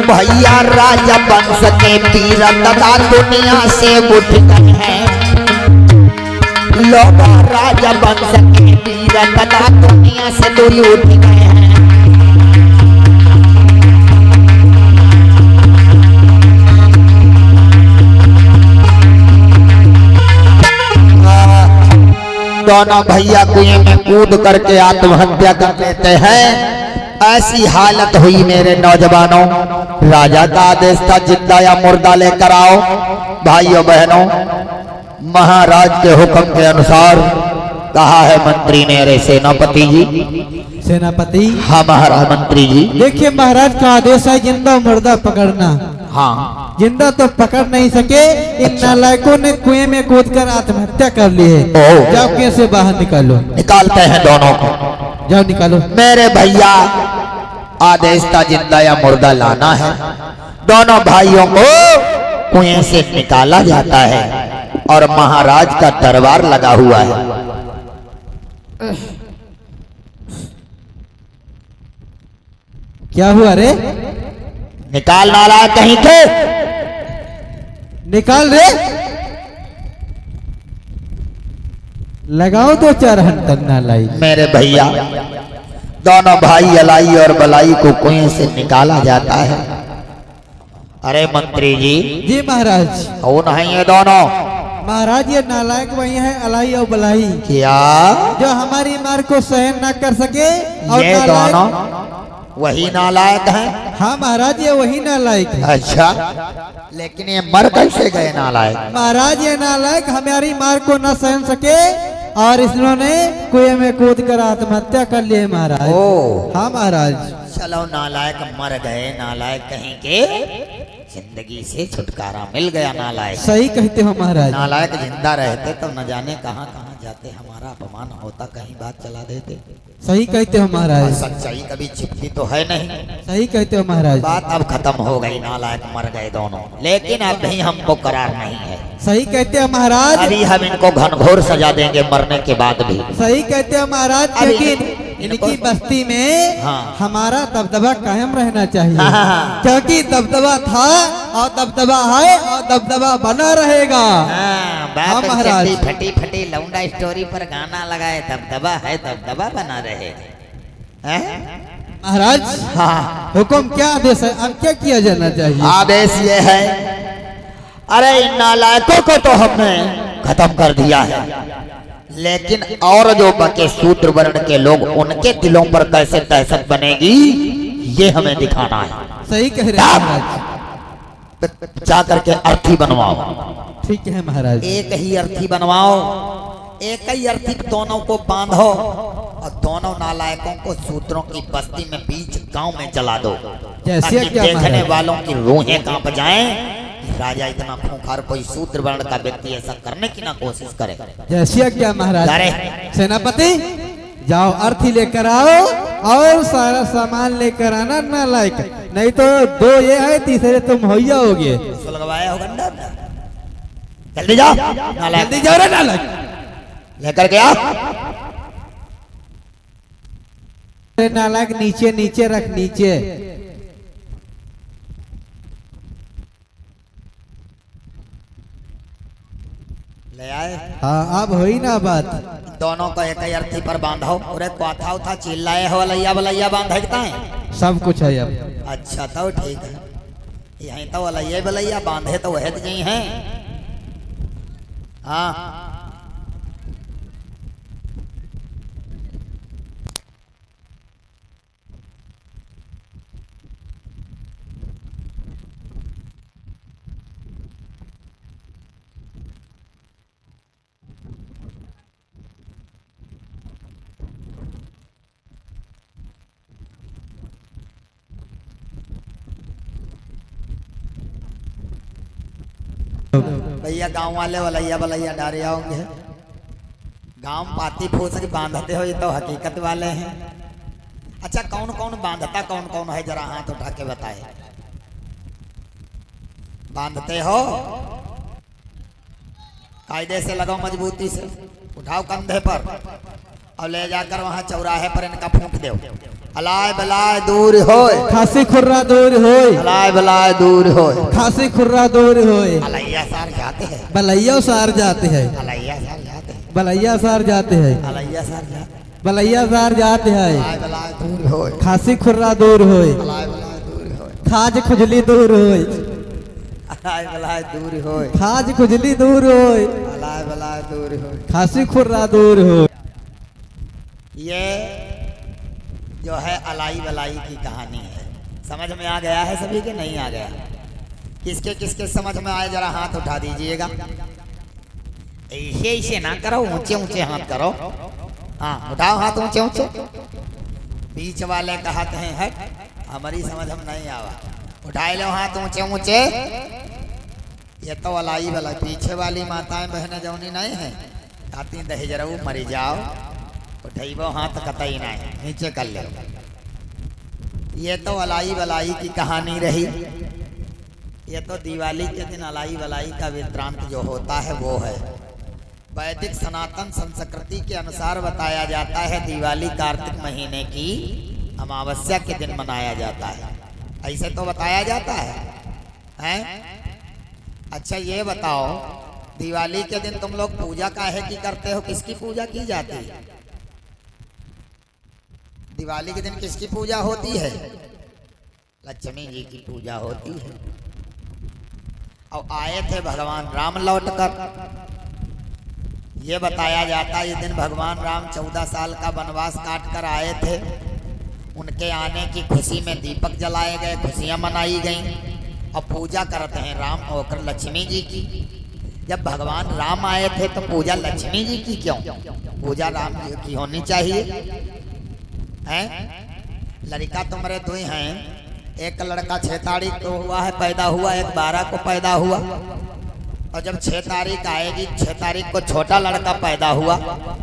S2: भैया राजा वंश के पीर तथा दुनिया से उठ गए हैं। लोग राजा वंश के पीर तथा दुनिया से दूरी उठ गए हैं। दोनों भैया कुएं में कूद करके आत्महत्या कर लेते हैं। ऐसी हालत हुई मेरे नौजवानों, राजा का आदेश था जिंदा या मुर्दा लेकर आओ। भाइयों बहनों, महाराज के हुक्म के अनुसार कहा है मंत्री ने। अरे सेनापति जी,
S3: सेनापति।
S2: हाँ महाराज मंत्री जी।
S3: देखिए महाराज का आदेश है जिंदा मुर्दा पकड़ना।
S2: हाँ
S3: जिंदा तो पकड़ नहीं सके, इन नालायकों ने कुएं में कूद कर आत्महत्या कर ली है। जाओ कुएं से बाहर निकालो।
S2: निकालते हैं दोनों को,
S3: जाओ निकालो।
S2: मेरे भैया आदेश था जिंदा या मुर्दा लाना है। दोनों भाइयों को कुएं से निकाला जाता है और महाराज का दरबार लगा हुआ है।
S3: क्या हुआ रे?
S2: निकाल नाला कहीं थे,
S3: निकाल रे। लगाओ दो चार हंटर नालाई।
S2: मेरे भैया दोनों भाई अलाई और बलाई को कुएं से निकाला जाता है। अरे मंत्री जी।
S3: जी महाराज।
S2: कौन है ये दोनों?
S3: महाराज ये नालायक वही है, अलाई और बलाई।
S2: क्या?
S3: जो हमारी मार को सहन न कर सके। और
S2: ये दोनों वही नालायक हैं?
S3: हाँ महाराज ये वही नालायक है।
S2: अच्छा, लेकिन ये मर कैसे गए नालायक?
S3: महाराज ये नालायक हमारी मार को न सहन सके और इन्होंने कुएं में कूद कर आत्महत्या कर लिए महाराज। हाँ महाराज।
S2: चलो नालायक मर गए, नालायक कहीं के जिंदगी से छुटकारा मिल गया। नालायक
S3: सही कहते हो महाराज।
S2: नालायक जिंदा रहते तो न जाने कहाँ कहाँ जाते, हमारा अपमान होता, कहीं बात चला देते।
S3: सही कहते हो महाराज।
S2: सच्चाई कभी छिपती तो है नहीं।
S3: सही कहते हो महाराज।
S2: बात अब खत्म हो गई, नालायक मर गए दोनों, लेकिन अब भी हमको करार नहीं है।
S3: सही कहते हो महाराज।
S2: अभी हम इनको घनघोर सजा देंगे मरने के बाद भी।
S3: सही कहते हो महाराज, क्योंकि इनकी बस्ती में हमारा दबदबा कायम रहना चाहिए। क्योंकि दबदबा था और दबदबा है और दबदबा बना रहेगा।
S2: बात
S3: महाराज।
S2: फटी फटी लौंडा स्टोरी पर गाना लगाए, दबदबा है दबदबा बना रहे।
S3: महाराज हुक्म क्या आदेश है? अब क्या किया जाना चाहिए?
S2: आदेश ये है, अरे इन नालायकों को तो हमने खत्म कर दिया है, लेकिन और जो बचे शूद्र वर्ण के लोग, उनके दिलों पर कैसे दहशत बनेगी ये हमें दिखाना है।
S3: सही कह रहे हैं महाराज।
S2: जा करके अर्थी बनवाओ।
S3: ठीक है महाराज।
S2: एक ही अर्थी बनवाओ, एक ही अर्थी दोनों को बांधो और दोनों नालायकों को शूद्रों की बस्ती में बीच गांव में जला दो, ताकि देखने वालों की रूहें कांप जाएं। राजा इतना खूंखार कोई शूद्र वर्ण का व्यक्ति ऐसा करने की ना कोशिश करे।
S3: जैसे क्या महाराज? सेनापति जाओ अर्थी लेकर आओ और सारा सामान लेकर आना नालायक, नहीं तो दो ये है, तीसरे तुम हो जाओगे।
S2: लगवाया होगा ना, जल्दी जाओ नालायक,
S3: जल्दी जाओ रे नालायक,
S2: लेकर के आओ।
S3: नालायक नीचे नीचे रख, नीचे।
S2: गया है।
S3: हाँ अब हुई ना बात।
S2: दोनों को एक ही अर्थी पर बांधो। पूरे क्वाथा उथा चिल्लाए हो लैया बलैया बांधता है।
S3: सब कुछ है अब।
S2: अच्छा तो ठीक है। यहीं तो लैया बलैया बांधे तो वह जी हैं। हाँ भैया गांव वाले वलैया बलैया डारे आओगे। गांव पाती फूस के बांधते हो ये तो हकीकत वाले हैं। अच्छा कौन कौन बांधता कौन कौन है जरा हाथ उठा के बताए। बांधते हो कायदे से लगाओ मजबूती से उठाओ कंधे पर और ले जाकर वहां चौराहे पर इनका फूंक दो। अलाय बलाय दूर होए
S3: खासी खुर्रा दूर होए।
S2: अलाय बलाय दूर होए
S3: खासी खुर्रा दूर होए।
S2: अलैया सार जाते हैं।
S3: बलैया सार जाते हैं।
S2: अलैया सार जाते हैं।
S3: बलैया सार जाते हैं।
S2: अलैया सार जाते हैं।
S3: बलैया सार जाते हैं।
S2: अलाय बलाय दूर होए
S3: खासी खुर्रा दूर होए।
S2: अलाय बलाय दूर होए
S3: खाज खुजली दूर होए।
S2: अलाय बलाय दूर होए
S3: खाज खुजली दूर होए।
S2: अलाय बलाय दूर होए।
S3: खासी खुर्रा दूर होए।
S2: ये जो है अलाई बलाई की कहानी है। समझ में आ गया है सभी के नहीं आ गया? किसके किसके समझ में आए जरा हाथ उठा दीजिएगा। ऐसे ऐसे ना करो ऊंचे ऊंचे हाथ करो। हाँ उठाओ हाथ ऊंचे ऊंचे। बीच वाले का हाथ है हट हमारी समझ हम नहीं आवा। उठाए लो हाथ ऊंचे ऊंचे। ये तो अलाई वाला पीछे वाली माताएं बहनें जौनी नहीं है आती दहेज रहू मरी जाओ। उठैबो हाथ कतई नहीं नीचे कर ले। ये तो अलाई बलाई की कहानी रही। ये तो दिवाली के दिन अलाई बलाई का वित्रांत जो होता है वो है। वैदिक सनातन संस्कृति के अनुसार बताया जाता है दिवाली कार्तिक महीने की अमावस्या के दिन मनाया जाता है। ऐसे तो बताया जाता है हैं? अच्छा ये बताओ दिवाली के दिन तुम लोग पूजा काहे की करते हो? किसकी पूजा की जाती है? दिवाली के दिन किसकी पूजा होती है? लक्ष्मी जी की पूजा होती है। और आए थे भगवान राम लौटकर। ये बताया जाता है ये दिन भगवान राम 14 साल का वनवास काट कर आए थे। उनके आने की खुशी में दीपक जलाए गए, खुशियां मनाई गईं और पूजा करते हैं राम होकर लक्ष्मी जी की। जब भगवान राम आए थे तो पूजा लक्ष्मी जी की क्यों? पूजा राम जी की होनी चाहिए हैं? लड़का तुम्हारे दो हैं। एक लड़का 6 तारीख को हुआ है पैदा हुआ, एक 12 को पैदा हुआ। और जब 6 तारीख आएगी 6 तारीख को छोटा लड़का पैदा हुआ,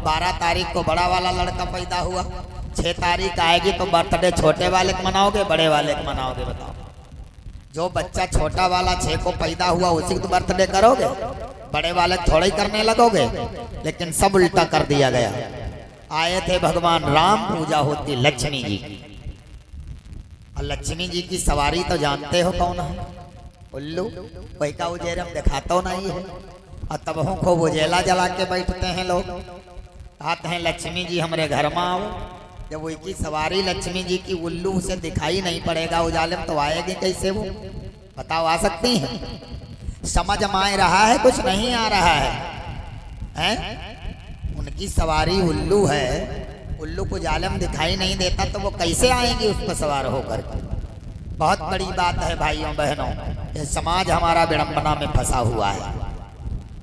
S2: 12 तारीख को बड़ा वाला लड़का पैदा हुआ। 6 तारीख आएगी तो बर्थडे छोटे वाले को मनाओगे बड़े वाले को मनाओगे? बताओ। जो बच्चा छोटा वाला 6 को पैदा हुआ उसी को बर्थडे करोगे, बड़े वाले थोड़ा ही करने लगोगे। लेकिन सब उल्टा कर दिया गया। आए थे भगवान राम, पूजा होती लक्ष्मी जी की। और लक्ष्मी जी की सवारी तो जानते हो कौन है? उल्लू। वही का उजेरम दिखाता नहीं है और तब को उजेला जला के बैठते हैं लोग। आते हैं लक्ष्मी जी हमारे घर में आओ। जब वही की सवारी लक्ष्मी जी की उल्लू से दिखाई नहीं पड़ेगा उजाले में तो आएगी कैसे वो? बताओ आ सकती हैं? समझ में रहा है? कुछ नहीं आ रहा है? उनकी सवारी उल्लू है। उल्लू को जालम दिखाई नहीं देता तो वो कैसे आएंगी उस पर सवार होकर? बहुत बड़ी बात है भाइयों बहनों। ये समाज हमारा विडंबना में फंसा हुआ है,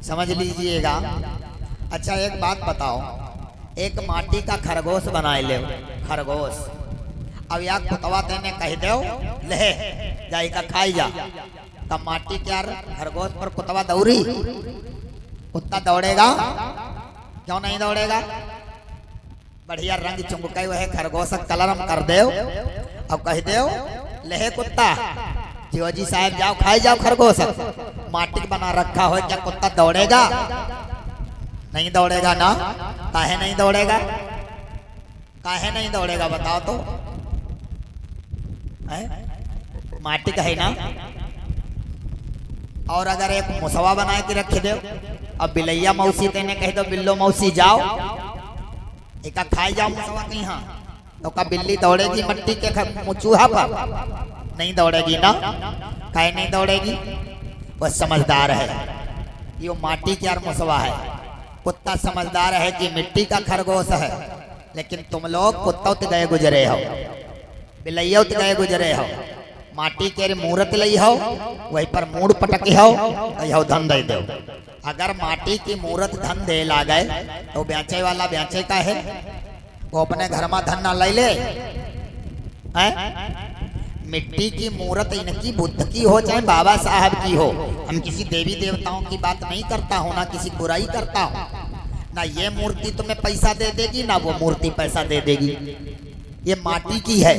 S2: समझ लीजिएगा। अच्छा एक बात बताओ, एक माटी का खरगोश बनाए ले। खरगोश अब या कुतवा तेने कह दो ले जाई का खाई जा, तब माटी क्या खरगोश पर कुतवा दौड़ी? कुत्ता दौड़ेगा? क्यों नहीं दौड़ेगा? बढ़िया रंग चुमके हुए खरगोश कलरम कर दो अब कह दो ले कुत्ता जीवाजी साहब जाओ खाई जाओ खरगोश। माटी बना रखा हो क्या कुत्ता दौड़ेगा? नहीं दौड़ेगा ना। काहे नहीं दौड़ेगा? काहे नहीं दौड़ेगा बताओ तो? माटी का है ना। और अगर एक मुसवा बना के रख दो अब बिलैया मौसी तेने कह दो बिल्लो मौसी जाओ, एक खाई जाओ मुसवा कहीं, हाँ तो का बिल्ली दौड़ेगी मट्टी के चूहा पर? नहीं दौड़ेगी ना। काहे नहीं दौड़ेगी? वह समझदार है, ये माटी की यार मुसवा है। कुत्ता समझदार है कि मिट्टी का खरगोश है, लेकिन तुम लोग कुत्ता उत गए गुजरे हो, बिलैया उत गए गुजरे हो, माटी के मूर्त लई हो, वही पर मूड पटके हो धन दे दो। अगर माटी की मूर्त धन दे ला गए तो बेचे वाला बेचे का है, वो अपने घर में धन ना ले ले। मिट्टी की मूर्त इनकी बुद्ध की हो चाहे बाबा साहब की हो, हम किसी देवी देवताओं की बात नहीं करता हूँ, ना किसी बुराई करता हूँ, ना ये मूर्ति तुम्हें पैसा दे देगी ना वो मूर्ति पैसा दे देगी, ये माटी की है।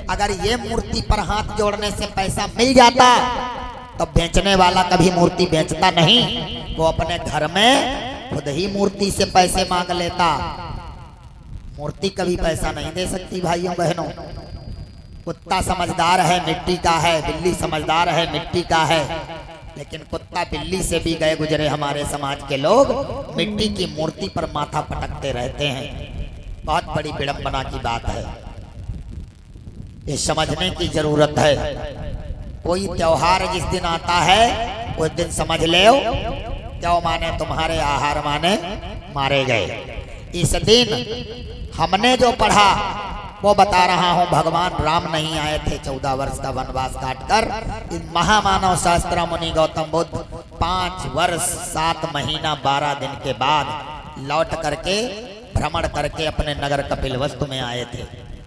S2: अगर ये मूर्ति पर हाथ जोड़ने से पैसा मिल जाता तो बेचने वाला कभी मूर्ति बेचता नहीं, वो अपने घर में खुद ही मूर्ति से पैसे मांग लेता। मूर्ति कभी पैसा नहीं दे सकती भाइयों बहनों। कुत्ता समझदार है, मिट्टी का है, बिल्ली समझदार है, मिट्टी का है, लेकिन कुत्ता बिल्ली से भी गए गुजरे हमारे समाज के लोग मिट्टी की मूर्ति पर माथा पटकते रहते हैं। बहुत बड़ी विडंबना की बात है, ये समझने की जरूरत है। कोई त्योहार जिस दिन आता है उस दिन समझ ले क्यों माने तुम्हारे आहार माने मारे गए। इस दिन हमने जो पढ़ा वो बता रहा हूँ, भगवान राम नहीं आए थे 14 वर्ष का वनवास काटकर। इस महामानव शास्त्र मुनि गौतम बुद्ध 5 वर्ष 7 महीना 12 दिन के बाद लौट करके भ्रमण करके अपने नगर कपिलवस्तु में आए थे।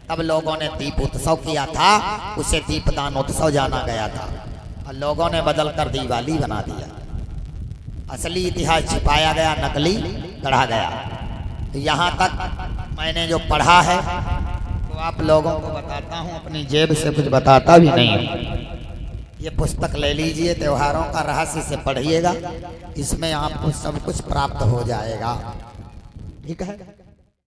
S2: तब लोगों ने दीप उत्सव किया था, उसे दीपदान उत्सव जाना गया था, और लोगों ने बदल कर दिवाली बना दिया। असली इतिहास छिपाया गया, नकली गढ़ा गया। तो यहाँ तक मैंने जो पढ़ा है तो आप लोगों को बताता हूँ, अपनी जेब से कुछ बताता भी नहीं हूँ। ये पुस्तक ले लीजिए, त्योहारों का रहस्य से पढ़िएगा, इसमें आपको सब कुछ प्राप्त हो जाएगा। ठीक है।